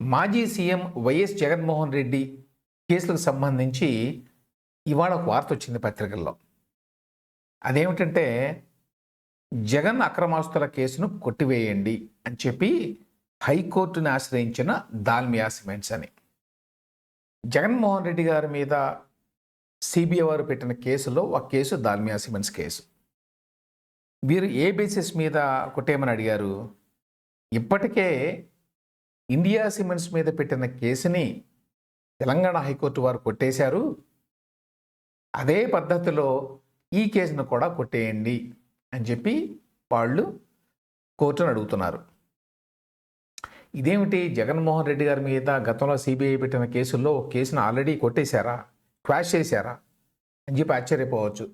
మాజీ CM YS Jaganmohan Reddy కేసులకు సంబంధించి ఇవాళ ఒక వార్త వచ్చింది పత్రికల్లో. అదేమిటంటే జగన్ అక్రమాస్తుల కేసును కొట్టివేయండి అని చెప్పి హైకోర్టుని ఆశ్రయించిన దాల్మియా సిమెంట్స్ అని. జగన్మోహన్ రెడ్డి గారి మీద సిబిఐ వారు పెట్టిన కేసులో ఒక కేసు దాల్మియా సిమెంట్స్ కేసు. వీరు ఏ బేసిస్ మీద కొట్టేయమని అడిగారు? ఇప్పటికే ఇండియా సిమెంట్స్ మీద పెట్టిన కేసుని తెలంగాణ హైకోర్టు వారు కొట్టేశారు. అదే పద్ధతిలో ఈ కేసును కూడా కొట్టేయండి అని చెప్పి వాళ్ళు కోర్టును అడుగుతున్నారు. ఇదేమిటి, జగన్మోహన్ రెడ్డి గారి మీద గతంలో సిబిఐ పెట్టిన కేసుల్లో ఒక కేసును ఆల్రెడీ కొట్టేశారా, క్వాష్ చేశారా అని చెప్పి ఆశ్చర్యపోవచ్చు.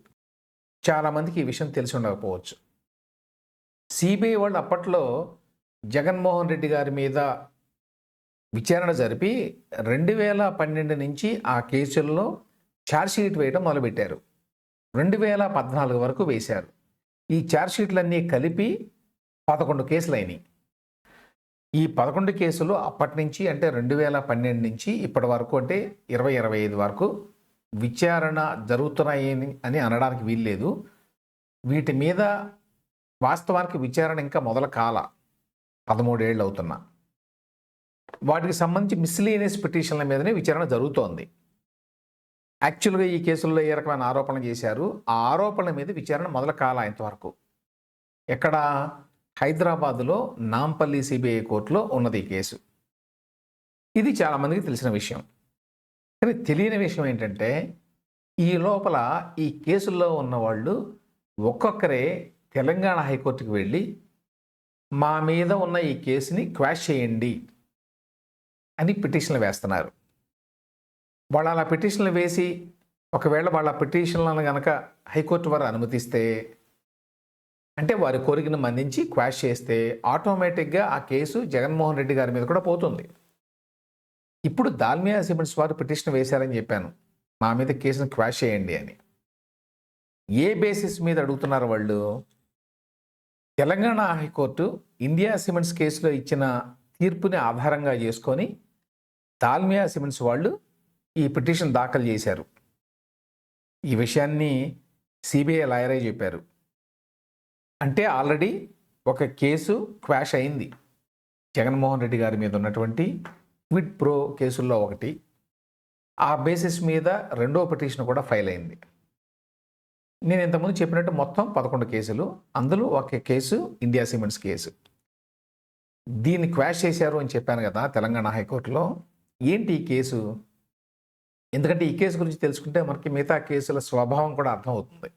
చాలామందికి ఈ విషయం తెలిసి ఉండకపోవచ్చు. సిబిఐ వాళ్ళు అప్పట్లో జగన్మోహన్ రెడ్డి గారి మీద విచారణ జరిపి 2012 నుంచి ఆ కేసుల్లో ఛార్జ్షీట్ వేయడం మొదలుపెట్టారు. 2014 వరకు వేశారు. ఈ ఛార్జ్షీట్లన్నీ కలిపి 11 కేసులు అయినాయి. ఈ 11 కేసులు అప్పటి నుంచి అంటే 2012 నుంచి ఇప్పటి వరకు అంటే 2025 వరకు విచారణ జరుగుతున్నాయి అని అనడానికి వీల్లేదు. వీటి మీద వాస్తవానికి విచారణ ఇంకా మొదలు కాల 13 ఏళ్ళు అవుతున్నా. వాటికి సంబంధించి మిస్లీనియస్ పిటిషన్ల మీదనే విచారణ జరుగుతోంది. యాక్చువల్గా ఈ కేసుల్లో ఏ రకమైన ఆరోపణలు చేశారు, ఆ ఆరోపణల మీద విచారణ మొదలు కాల ఇంతవరకు. ఎక్కడ? హైదరాబాదులో నాంపల్లి సిబిఐ కోర్టులో ఉన్నది ఈ కేసు. ఇది చాలామందికి తెలిసిన విషయం. కానీ తెలియని విషయం ఏంటంటే ఈ లోపల ఈ కేసుల్లో ఉన్నవాళ్ళు ఒక్కొక్కరే తెలంగాణ హైకోర్టుకి వెళ్ళి మా మీద ఉన్న ఈ కేసుని క్వాష్ చేయండి అని పిటిషన్లు వేస్తున్నారు. వాళ్ళు అలా పిటిషన్లు వేసి ఒకవేళ వాళ్ళ పిటిషన్లను కనుక హైకోర్టు వారు అనుమతిస్తే, అంటే వారి కోరికను మన్నించి క్వాష్ చేస్తే ఆటోమేటిక్గా ఆ కేసు జగన్మోహన్ రెడ్డి గారి మీద కూడా పోతుంది. ఇప్పుడు దాల్మియా సిమెంట్స్ వారు పిటిషన్ వేశారని చెప్పాను, మా మీద కేసును క్వాష్ చేయండి అని. ఏ బేసిస్ మీద అడుగుతున్నారు వాళ్ళు? తెలంగాణ హైకోర్టు ఇండియా సిమెంట్స్ కేసులో ఇచ్చిన తీర్పుని ఆధారంగా చేసుకొని దాల్మియా సిమెంట్స్ వాళ్ళు ఈ పిటిషన్ దాఖలు చేశారు. ఈ విషయాన్ని సిబిఐ లాయరే చెప్పారు. అంటే ఆల్రెడీ ఒక కేసు క్వాష్ అయింది. జగన్మోహన్ రెడ్డి గారి మీద ఉన్నటువంటి క్విడ్ ప్రో కేసుల్లో ఒకటి. ఆ బేసిస్ మీద రెండో పిటిషన్ కూడా ఫైల్ అయింది. నేను ఇంతకుముందు చెప్పినట్టు మొత్తం 11 కేసులు, అందులో ఒక కేసు ఇండియా సిమెంట్స్ కేసు. దీన్ని క్వాష్ చేశారు అని చెప్పాను కదా తెలంగాణ హైకోర్టులో. ఏంటి ఈ కేసు? ఎందుకంటే ఈ కేసు గురించి తెలుసుకుంటే మనకి మిగతా కేసుల స్వభావం కూడా అర్థమవుతుంది.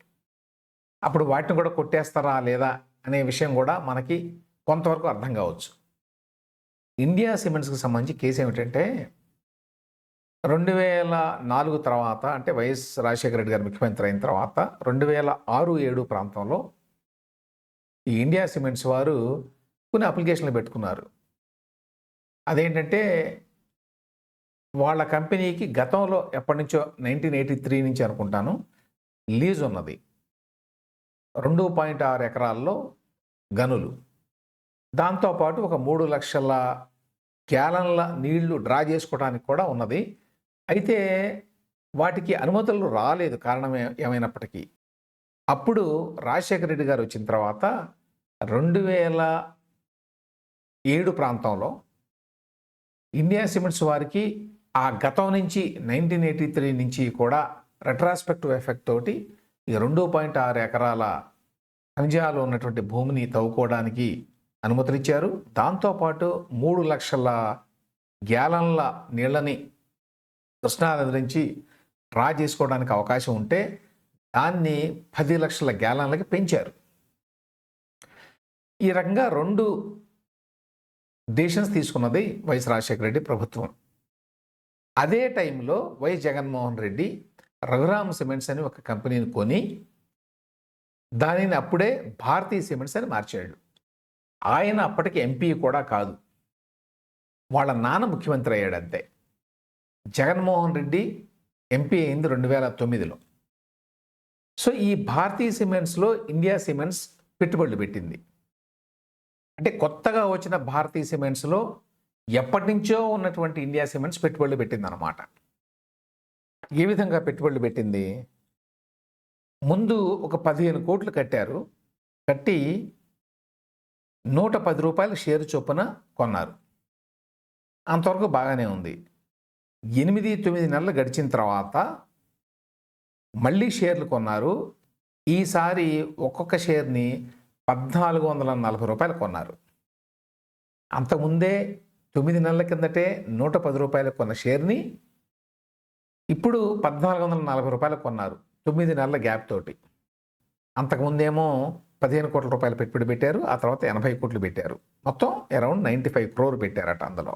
అప్పుడు వాటిని కూడా కొట్టేస్తారా లేదా అనే విషయం కూడా మనకి కొంతవరకు అర్థం కావచ్చు. ఇండియా సిమెంట్స్కి సంబంధించి కేసు ఏమిటంటే 2004 తర్వాత, అంటే వైఎస్ రాజశేఖర రెడ్డి గారు ముఖ్యమంత్రి అయిన తర్వాత 2006-7 ప్రాంతంలో ఈ ఇండియా సిమెంట్స్ వారు కొన్ని అప్లికేషన్లు పెట్టుకున్నారు. అదేంటంటే వాళ్ళ కంపెనీకి గతంలో ఎప్పటి నుంచో 1983 నుంచి అనుకుంటాను లీజ్ ఉన్నది. 2.6 ఎకరాల్లో గనులు. దాంతోపాటు ఒక 3 లక్షల గ్యాలన్ల నీళ్లు డ్రా చేసుకోవడానికి కూడా ఉన్నది. అయితే వాటికి అనుమతులు రాలేదు, కారణం ఏమైనప్పటికీ. అప్పుడు రాజశేఖర రెడ్డి గారు వచ్చిన తర్వాత 2007 ప్రాంతంలో ఇండియా సిమెంట్స్ వారికి ఆ గతం నుంచి 1983 నుంచి కూడా రెట్రాస్పెక్టివ్ ఎఫెక్ట్ తోటి ఈ 2.6 ఎకరాల ఖనిజాలు ఉన్నటువంటి భూమిని తవ్వుకోవడానికి అనుమతులు ఇచ్చారు. దాంతోపాటు 3 లక్షల గ్యాలన్ల నీళ్ళని కృష్ణానది నుంచి డ్రా చేసుకోవడానికి అవకాశం ఉంటే దాన్ని 10 లక్షల గ్యాలన్లకి పెంచారు. ఈ రకంగా 2 డెసిషన్స్ తీసుకున్నది వైఎస్ రాజశేఖర రెడ్డి ప్రభుత్వం. అదే టైంలో వైఎస్ జగన్మోహన్ రెడ్డి రఘురామ్ సిమెంట్స్ అని ఒక కంపెనీని కొని దానిని అప్పుడే భారతీయ సిమెంట్స్ అని మార్చాడు. ఆయన అప్పటికి ఎంపీ కూడా కాదు, వాళ్ళ నాన్న ముఖ్యమంత్రి అయ్యాడు అంతే. జగన్మోహన్ రెడ్డి ఎంపీ అయింది 2009లో. సో ఈ భారతీయ సిమెంట్స్లో ఇండియా సిమెంట్స్ పెట్టుబడులు పెట్టింది. అంటే కొత్తగా వచ్చిన భారతీయ సిమెంట్స్లో ఎప్పటి నుంచో ఉన్నటువంటి ఇండియా సిమెంట్స్ పెట్టుబడులు పెట్టిందనమాట. ఏ విధంగా పెట్టుబడులు పెట్టింది? ముందు ఒక 15 కోట్లు కట్టారు. కట్టి ₹110 షేరు చొప్పున కొన్నారు. అంతవరకు బాగానే ఉంది. 8, 9 నెలలు గడిచిన తర్వాత మళ్ళీ షేర్లు కొన్నారు. ఈసారి ఒక్కొక్క షేర్‌ని ₹1,440 కొన్నారు. అంతకుముందే 9 నెలల కిందటే ₹110 కొన్న షేర్‌ని ఇప్పుడు ₹1,440 కొన్నారు. 9 నెలల గ్యాప్ తోటి. అంతకుముందేమో ₹15 కోట్ల పెట్టుబడి పెట్టారు. ఆ తర్వాత 80 కోట్లు పెట్టారు. మొత్తం అరౌండ్ 95 crore పెట్టారట అందులో.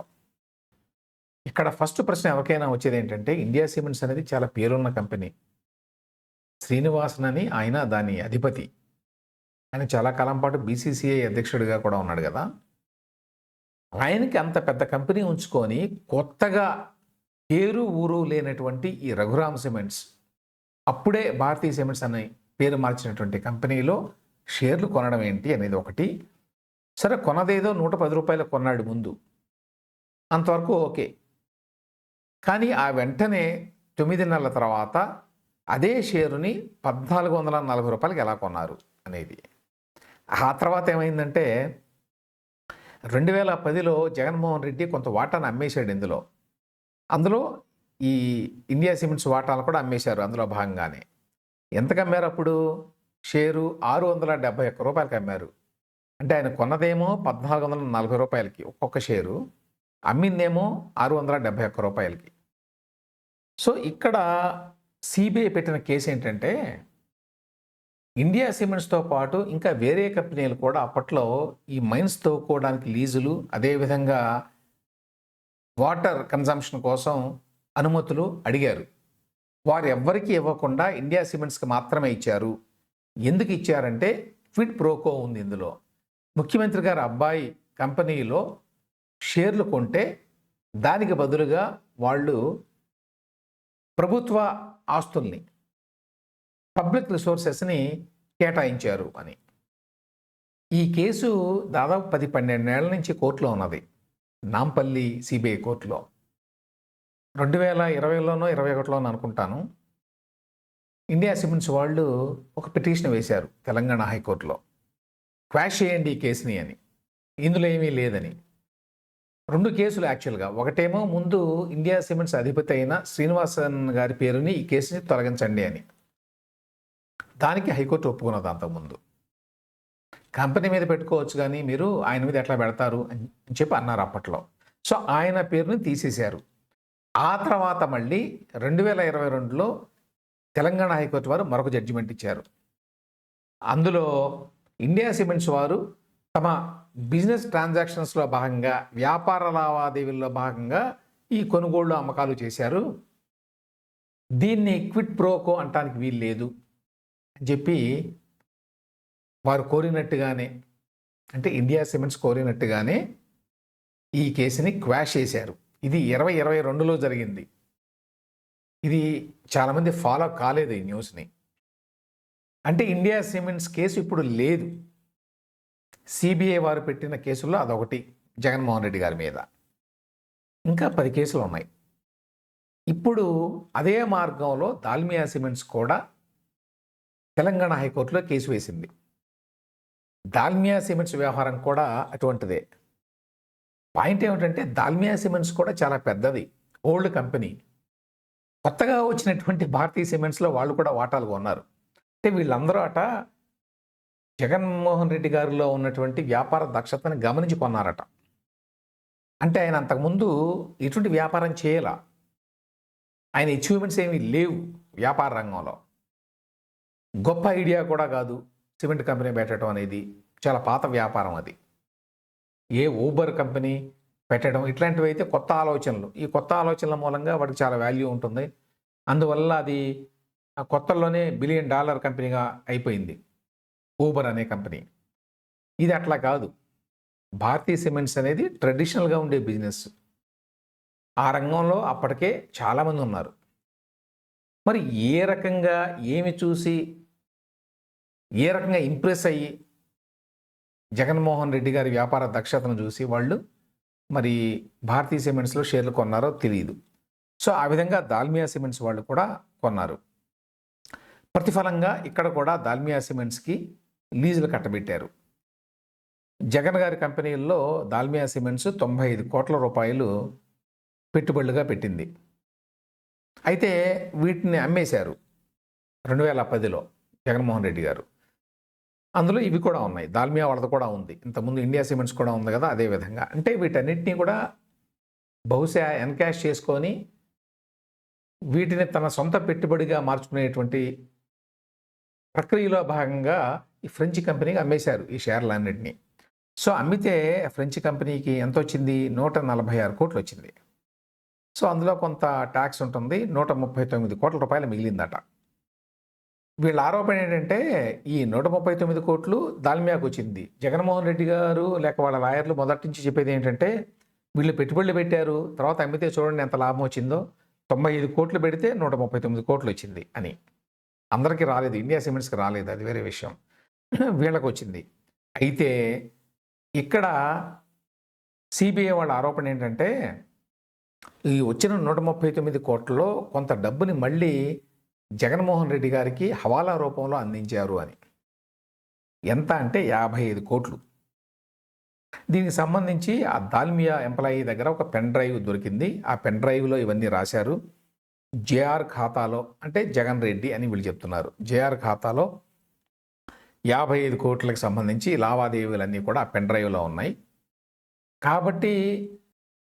ఇక్కడ ఫస్ట్ ప్రశ్న ఎవరికైనా వచ్చేది ఏంటంటే, ఇండియా సిమెంట్స్ అనేది చాలా పేరున్న కంపెనీ. శ్రీనివాసన్ అని ఆయన దాని అధిపతి. ఆయన చాలా కాలం పాటు బీసీసీఐ అధ్యక్షుడిగా కూడా ఉన్నాడు కదా! ఆయనకి అంత పెద్ద కంపెనీ ఉంచుకొని కొత్తగా పేరు ఊరు లేనటువంటి ఈ రఘురామ్ సిమెంట్స్, అప్పుడే భారతీయ సిమెంట్స్ అని పేరు మార్చినటువంటి కంపెనీలో షేర్లు కొనడం ఏంటి అనేది ఒకటి. సరే, కొన్నదేదో ₹110 కొన్నాడు ముందు, అంతవరకు ఓకే. కానీ ఆ వెంటనే 9 నెలల తర్వాత అదే షేరుని ₹1,440 ఎలా కొన్నారు అనేది. ఆ తర్వాత ఏమైందంటే 2010లో జగన్మోహన్ రెడ్డి కొంత వాటాను అమ్మేశాడు ఇందులో. అందులో ఈ ఇండియా సిమెంట్స్ వాటాలు కూడా అమ్మేశారు అందులో భాగంగానే. ఎంతకు అమ్మారు అప్పుడు? షేరు ₹671 అమ్మారు. అంటే ఆయన కొన్నదేమో ₹1,440 ఒక్కొక్క షేరు, అమ్మిందేమో ₹671. సో ఇక్కడ సిబిఐ పెట్టిన కేసు ఏంటంటే, ఇండియా సిమెంట్స్తో పాటు ఇంకా వేరే కంపెనీలు కూడా అప్పట్లో ఈ మైన్స్ తవ్వుకోవడానికి లీజులు, అదేవిధంగా వాటర్ కన్జంప్షన్ కోసం అనుమతులు అడిగారు. వారు ఎవ్వరికీ ఇవ్వకుండా ఇండియా సిమెంట్స్కి మాత్రమే ఇచ్చారు. ఎందుకు ఇచ్చారంటే క్విడ్ ప్రోకో ఉంది ఇందులో. ముఖ్యమంత్రి గారి అబ్బాయి కంపెనీలో షేర్లు కొంటే దానికి బదులుగా వాళ్ళు ప్రభుత్వ ఆస్తుల్ని, పబ్లిక్ రిసోర్సెస్ని కేటాయించారు అని. ఈ కేసు దాదాపు 10-12 ఏళ్ల నుంచి కోర్టులో ఉన్నది, నాంపల్లి సిబిఐ కోర్టులో. 2020లోనో 2021లోనో అనుకుంటాను, ఇండియా సిమెంట్స్ వాళ్ళు ఒక పిటిషన్ వేశారు తెలంగాణ హైకోర్టులో, క్వాష్ చేయండి ఈ కేసుని అని, ఇందులో ఏమీ లేదని. 2 కేసులు యాక్చువల్గా. ఒకటేమో ముందు ఇండియా సిమెంట్స్ అధిపతి అయిన శ్రీనివాసన్ గారి పేరుని ఈ కేసుని తొలగించండి అని. దానికి హైకోర్టు ఒప్పుకున్నది అంతకుముందు. కంపెనీ మీద పెట్టుకోవచ్చు కానీ మీరు ఆయన మీద ఎట్లా పెడతారు అని చెప్పి అన్నారు అప్పట్లో. సో ఆయన పేరుని తీసేశారు. ఆ తర్వాత మళ్ళీ 2022లో తెలంగాణ హైకోర్టు వారు మరొక జడ్జిమెంట్ ఇచ్చారు. అందులో ఇండియా సిమెంట్స్ వారు తమ బిజినెస్ ట్రాన్సాక్షన్స్లో భాగంగా, వ్యాపార లావాదేవీల్లో భాగంగా ఈ కొనుగోళ్లు అమ్మకాలు చేశారు. దీన్ని క్విడ్ ప్రోకో అంటానికి వీలు లేదు అని చెప్పి వారు కోరినట్టుగానే, అంటే ఇండియా సిమెంట్స్ కోరినట్టుగానే ఈ కేసుని క్వాష్ చేశారు. ఇది 2022లో జరిగింది. ఇది చాలామంది ఫాలో కాలేదు ఈ న్యూస్ని. అంటే ఇండియా సిమెంట్స్ కేసు ఇప్పుడు లేదు. సిబిఐ వారు పెట్టిన కేసుల్లో అదొకటి జగన్మోహన్ రెడ్డి గారి మీద. ఇంకా 10 కేసులు ఉన్నాయి. ఇప్పుడు అదే మార్గంలో దాల్మియా సిమెంట్స్ కూడా తెలంగాణ హైకోర్టులో కేసు వేసింది. దాల్మియా సిమెంట్స్ వ్యవహారం కూడా అటువంటిదే. పాయింట్ ఏమిటంటే దాల్మియా సిమెంట్స్ కూడా చాలా పెద్దది, ఓల్డ్ కంపెనీ. కొత్తగా వచ్చినటువంటి భారతీయ సిమెంట్స్లో వాళ్ళు కూడా వాటాలు కొన్నారు. అంటే వీళ్ళందరూ అట జగన్మోహన్ రెడ్డి గారిలో ఉన్నటువంటి వ్యాపార దక్షతని గమనించి కొన్నారట. అంటే ఆయన అంతకుముందు ఎటువంటి వ్యాపారం చేయాల, ఆయన అచీవ్మెంట్స్ ఏమీ లేవు వ్యాపార రంగంలో. గొప్ప ఐడియా కూడా కాదు సిమెంట్ కంపెనీ పెట్టడం అనేది, చాలా పాత వ్యాపారం అది. ఏ ఊబర్ కంపెనీ పెట్టడం ఇట్లాంటివి అయితే కొత్త ఆలోచనలు. ఈ కొత్త ఆలోచనల మూలంగా వాడికి చాలా వాల్యూ ఉంటుంది. అందువల్ల అది ఆ కొత్తల్లోనే $1 బిలియన్ కంపెనీగా అయిపోయింది ఊబర్ అనే కంపెనీ. ఇది అట్లా కాదు. భారతీయ సిమెంట్స్ అనేది ట్రెడిషనల్గా ఉండే బిజినెస్. ఆ రంగంలో అప్పటికే చాలామంది ఉన్నారు. మరి ఏ రకంగా, ఏమి చూసి, ఏ రకంగా ఇంప్రెస్ అయ్యి జగన్మోహన్ రెడ్డి గారి వ్యాపార దక్షతను చూసి వాళ్ళు మరి భారతీయ సిమెంట్స్లో షేర్లు కొన్నారో తెలియదు. సో ఆ విధంగా దాల్మియా సిమెంట్స్ వాళ్ళు కూడా కొన్నారు. ప్రతిఫలంగా ఇక్కడ కూడా దాల్మియా సిమెంట్స్కి లీజులు కట్టబెట్టారు. జగన్ గారి కంపెనీల్లో దాల్మియా సిమెంట్స్ 95 కోట్ల రూపాయలు పెట్టుబడులుగా పెట్టింది. అయితే వీటిని అమ్మేశారు 2010లో జగన్మోహన్ రెడ్డి గారు. అందులో ఇవి కూడా ఉన్నాయి. దాల్మియా వాళ్ళది కూడా ఉంది. ఇంతకుముందు ఇండియా సిమెంట్స్ కూడా ఉంది కదా, అదే విధంగా. అంటే వీటన్నిటినీ కూడా బహుశా ఎన్కాష్ చేసుకొని వీటిని తన సొంత పెట్టుబడిగా మార్చుకునేటువంటి ప్రక్రియలో భాగంగా ఈ ఫ్రెంచ్ కంపెనీకి అమ్మేశారు ఈ షేర్లన్నింటినీ. సో అమ్మితే ఫ్రెంచ్ కంపెనీకి ఎంత వచ్చింది? 146 కోట్లు వచ్చింది. సో అందులో కొంత ట్యాక్స్ ఉంటుంది. 139 కోట్ల రూపాయలు మిగిలిందట. వీళ్ళ ఆరోపణ ఏంటంటే ఈ 139 కోట్లు దాల్మియాకు వచ్చింది. జగన్మోహన్ రెడ్డి గారు లేక వాళ్ళ లాయర్లు మొదటి నుంచి చెప్పేది ఏంటంటే వీళ్ళు పెట్టుబడులు పెట్టారు, తర్వాత అమ్మితే చూడండి ఎంత లాభం వచ్చిందో, 95 కోట్లు పెడితే 139 కోట్లు వచ్చింది అని. అందరికీ రాలేదు, ఇండియా సిమెంట్స్కి రాలేదు, అది వేరే విషయం. వీళ్ళకి వచ్చింది. అయితే ఇక్కడ సిబిఐ వాళ్ళ ఆరోపణ ఏంటంటే ఈ వచ్చిన 139 కోట్లలో కొంత డబ్బుని మళ్ళీ జగన్మోహన్ రెడ్డి గారికి హవాలా రూపంలో అందించారు అని. ఎంత అంటే 55 కోట్లు. దీనికి సంబంధించి ఆ దాల్మియా ఎంప్లాయీ దగ్గర ఒక పెన్ డ్రైవ్ దొరికింది. ఆ పెన్ డ్రైవ్లో ఇవన్నీ రాశారు. జేఆర్ ఖాతాలో, అంటే జగన్ రెడ్డి అని వీళ్ళు చెప్తున్నారు, జేఆర్ ఖాతాలో 55 కోట్లకు సంబంధించి లావాదేవీలన్నీ కూడా ఆ పెన్ డ్రైవ్లో ఉన్నాయి. కాబట్టి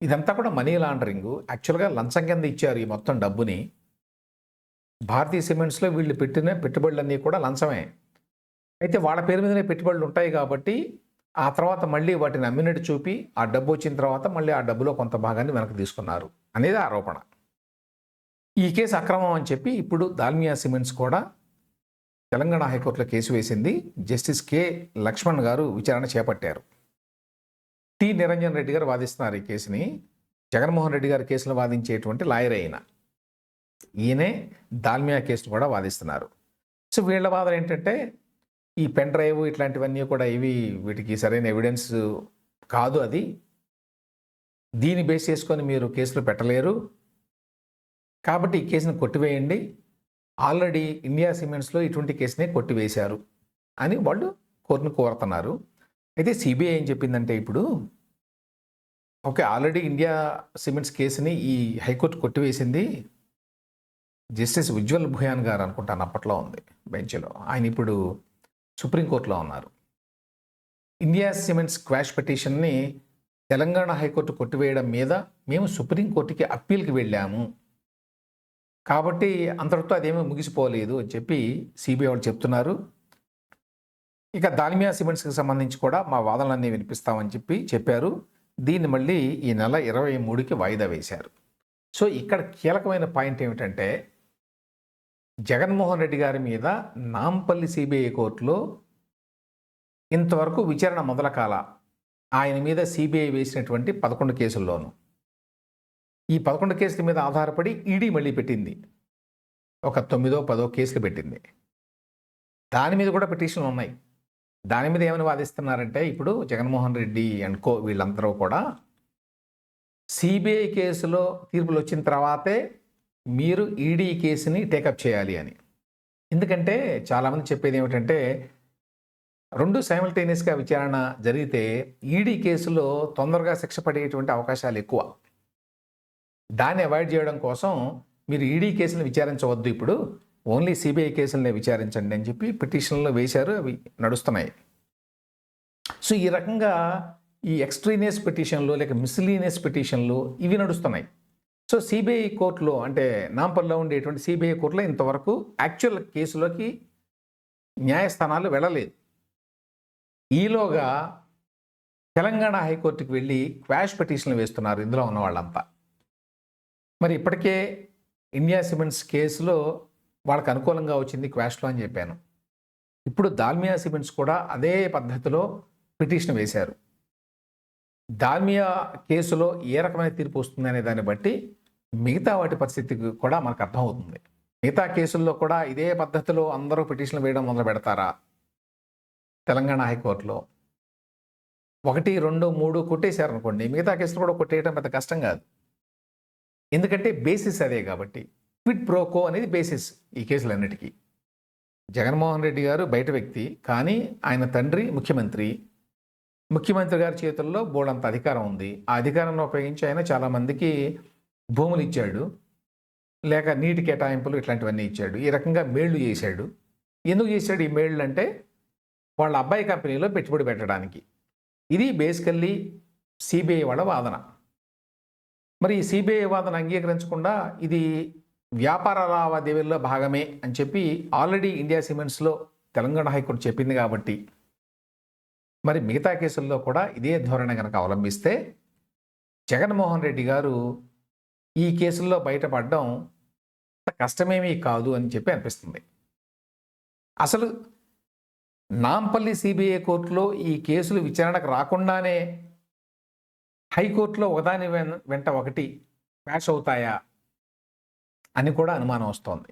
ఇదంతా కూడా మనీ లాండరింగు. యాక్చువల్గా లంచం కింద ఇచ్చారు ఈ మొత్తం డబ్బుని. భారతీయ సిమెంట్స్లో వీళ్ళు పెట్టిన పెట్టుబడులన్నీ కూడా లంచమే. అయితే వాళ్ళ పేరు మీదనే పెట్టుబడులు ఉంటాయి కాబట్టి ఆ తర్వాత మళ్ళీ వాటిని అమ్మినట్టు చూపి ఆ డబ్బు వచ్చిన తర్వాత మళ్ళీ ఆ డబ్బులో కొంత భాగాన్ని వెనక్కి తీసుకున్నారు అనేది ఆరోపణ. ఈ కేసు అక్రమం అని చెప్పి ఇప్పుడు దాల్మియా సిమెంట్స్ కూడా తెలంగాణ హైకోర్టులో కేసు వేసింది. జస్టిస్ కె లక్ష్మణ్ గారు విచారణ చేపట్టారు. టి నిరంజన్ రెడ్డి గారు వాదిస్తున్నారు ఈ కేసుని. జగన్మోహన్ రెడ్డి గారి కేసును వాదించేటువంటి లాయర్ అయిన ఈయనే దాల్మియా కేసును కూడా వాదిస్తున్నారు. సో వీళ్ళ వాదన ఏంటంటే ఈ పెన్ డ్రైవ్ ఇట్లాంటివన్నీ కూడా వీటికి సరైన ఎవిడెన్స్ కాదు, అది దీన్ని బేస్ చేసుకొని మీరు కేసులు పెట్టలేరు, కాబట్టి ఈ కేసును కొట్టివేయండి, ఆల్రెడీ ఇండియా సిమెంట్స్లో ఇటువంటి కేసునే కొట్టివేశారు అని వాళ్ళు కోర్టును కోరుతున్నారు. అయితే సిబిఐ ఏం చెప్పిందంటే ఇప్పుడు ఓకే, ఆల్రెడీ ఇండియా సిమెంట్స్ కేసుని ఈ హైకోర్టు కొట్టివేసింది. జస్టిస్ ఉజ్వల్ భుయాన్ గారు అనుకుంటాను అప్పట్లో ఉంది బెంచ్లో, ఆయన ఇప్పుడు సుప్రీంకోర్టులో ఉన్నారు. ఇండియా సిమెంట్స్ క్వాష్ పిటిషన్ని తెలంగాణ హైకోర్టు కొట్టివేయడం మీద మేము సుప్రీంకోర్టుకి అప్పీల్కి వెళ్ళాము, కాబట్టి అంతటితో అదేమీ ముగిసిపోలేదు అని చెప్పి సిబిఐ వాళ్ళు చెప్తున్నారు. ఇక దాల్మియా సిమెంట్స్కి సంబంధించి కూడా మా వాదనలన్నీ వినిపిస్తామని చెప్పారు. దీన్ని మళ్ళీ ఈ నెల 23కి వాయిదా వేశారు. సో ఇక్కడ కీలకమైన పాయింట్ ఏమిటంటే జగన్మోహన్ రెడ్డి గారి మీద నాంపల్లి సిబిఐ కోర్టులో ఇంతవరకు విచారణ మొదలకాల. ఆయన మీద సిబిఐ వేసినటువంటి 11 కేసుల్లోనూ ఈ 11 కేసుల మీద ఆధారపడి ఈడీ మళ్ళీ పెట్టింది ఒక 9, 10 కేసులు పెట్టింది. దాని మీద కూడా పిటిషన్లు ఉన్నాయి. దాని మీద ఏమని వాదిస్తున్నారంటే ఇప్పుడు జగన్మోహన్ రెడ్డి అండ్ కో వీళ్ళందరూ కూడా సిబిఐ కేసులో తీర్పులు వచ్చిన తర్వాతే మీరు ఈడీ కేసుని టేకప్ చేయాలి అని. ఎందుకంటే చాలామంది చెప్పేది ఏమిటంటే రెండు సైమల్టేనియస్గా విచారణ జరిగితే ఈడీ కేసులో తొందరగా శిక్ష పడేటువంటి అవకాశాలు ఎక్కువ. దాన్ని అవాయిడ్ చేయడం కోసం మీరు ఈడీ కేసులను విచారించవద్దు, ఇప్పుడు ఓన్లీ సిబిఐ కేసులనే విచారించండి అని చెప్పి పిటిషన్లు వేశారు, అవి నడుస్తున్నాయి. సో ఈ రకంగా ఈ ఎక్స్ట్రీనియస్ పిటిషన్లు లేక మిస్లీనియస్ పిటిషన్లు ఇవి నడుస్తున్నాయి. సో సిబిఐ కోర్టులో అంటే నాంపల్లిలో ఉండేటువంటి సిబిఐ కోర్టులో ఇంతవరకు యాక్చువల్ కేసులోకి న్యాయస్థానాలు వెళ్ళలేదు. ఈలోగా తెలంగాణ హైకోర్టుకి వెళ్ళి క్వాష్ పిటిషన్లు వేస్తున్నారు ఇందులో ఉన్న వాళ్ళంతా. మరి ఇప్పటికే ఇండియా సిమెంట్స్ కేసులో వాళ్ళకి అనుకూలంగా వచ్చింది క్వాష్లో అని చెప్పాను. ఇప్పుడు దాల్మియా సిమెంట్స్ కూడా అదే పద్ధతిలో పిటిషన్ వేశారు. దాల్మియా కేసులో ఏ రకమైన తీర్పు వస్తుంది అనే దాన్ని బట్టి మిగతా వాటి పరిస్థితి కూడా మనకు అర్థమవుతుంది. మిగతా కేసుల్లో కూడా ఇదే పద్ధతిలో అందరూ పిటిషన్లు వేయడం మొదలు పెడతారా తెలంగాణ హైకోర్టులో? 1, 2, 3 కొట్టేశారనుకోండి, మిగతా కేసులు కూడా కొట్టేయడం పెద్ద కష్టం కాదు. ఎందుకంటే బేసిస్ అదే కాబట్టి. క్విడ్ ప్రో కో అనేది బేసిస్ ఈ కేసులన్నిటికీ. జగన్మోహన్ రెడ్డి గారు బయట వ్యక్తి, కానీ ఆయన తండ్రి ముఖ్యమంత్రి. ముఖ్యమంత్రి గారి చేతుల్లో బోలెడంత అధికారం ఉంది. ఆ అధికారాన్ని ఉపయోగించి ఆయన చాలామందికి భూములు ఇచ్చాడు, లేక నీటి కేటాయింపులు ఇట్లాంటివన్నీ ఇచ్చాడు. ఈ రకంగా మేళ్లు చేశాడు. ఎందుకు చేశాడు ఈ మేళ్లు అంటే, వాళ్ళ అబ్బాయి కంపెనీలో పెట్టుబడి పెట్టడానికి. ఇది బేసికల్లీ సిబిఐ వాళ్ళ వాదన. మరి ఈ సిబిఐ వాదన అంగీకరించకుండా ఇది వ్యాపార లావాదేవీల్లో భాగమే అని చెప్పి ఆల్రెడీ ఇండియా సిమెంట్స్లో తెలంగాణ హైకోర్టు చెప్పింది కాబట్టి, మరి మిగతా కేసుల్లో కూడా ఇదే ధోరణి కనుక అవలంబిస్తే జగన్మోహన్ రెడ్డి గారు ఈ కేసుల్లో బయటపడడం కష్టమేమీ కాదు అని చెప్పి అనిపిస్తుంది. అసలు నాంపల్లి సిబిఐ కోర్టులో ఈ కేసులు విచారణకు రాకుండానే హైకోర్టులో ఒకదాని వెంట ఒకటి క్వాష్ అవుతాయా అని కూడా అనుమానం వస్తోంది.